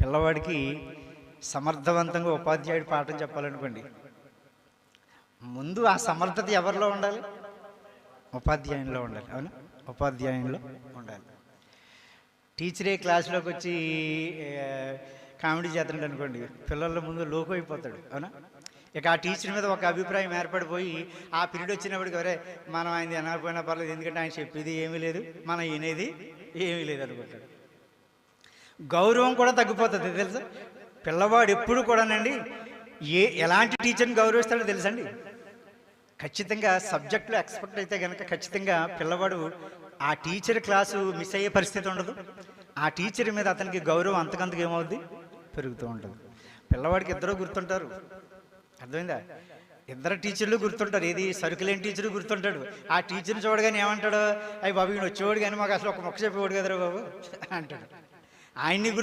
పిల్లవాడికి సమర్థవంతంగా ఉపాధ్యాయుడు పాఠం చెప్పాలనుకోండి, ముందు ఆ సమర్థత ఎవరిలో ఉండాలి? ఉపాధ్యాయునిలో ఉండాలి. అవునా? ఉపాధ్యాయునిలో ఉండాలి. టీచరే క్లాసులోకి వచ్చి కామెడీ చేస్తున్నాడు అనుకోండి, పిల్లల ముందు లోకు అయిపోతాడు. అవునా? ఇక ఆ టీచర్ మీద ఒక అభిప్రాయం ఏర్పడిపోయి ఆ పీరియడ్ వచ్చినప్పటికి వరే మనం ఆయన అనకపోయినా పర్లేదు, ఎందుకంటే ఆయన చెప్పేది ఏమీ లేదు, మనం వినేది ఏమీ లేదు అనుకుంటాడు. గౌరవం కూడా తగ్గిపోతుంది తెలుసా? పిల్లవాడు ఎప్పుడు కూడానండి ఎలాంటి టీచర్ని గౌరవిస్తాడో తెలుసండి. ఖచ్చితంగా సబ్జెక్టులో ఎక్స్పర్ట్ అయితే కనుక ఖచ్చితంగా పిల్లవాడు ఆ టీచర్ క్లాసు మిస్ అయ్యే పరిస్థితి ఉండదు. ఆ టీచర్ మీద అతనికి గౌరవం అంతకంతకు ఏమవుద్ది? పెరుగుతూ ఉంటుంది. పిల్లవాడికి ఇద్దరు గుర్తుంటారు. అర్థమైందా? ఇద్దరు టీచర్లు గుర్తుంటారు. ఏది సరుకులేని టీచరు గుర్తుంటాడు. ఆ టీచర్ని చూడగానే ఏమంటాడు? అయ్యి బాబు ఈయన వచ్చేవాడు కానీ మాకు అసలు ఒక మొక్క చెప్పేవాడు కదరా బాబు అంటాడు. ఆయన్ని గుర్తు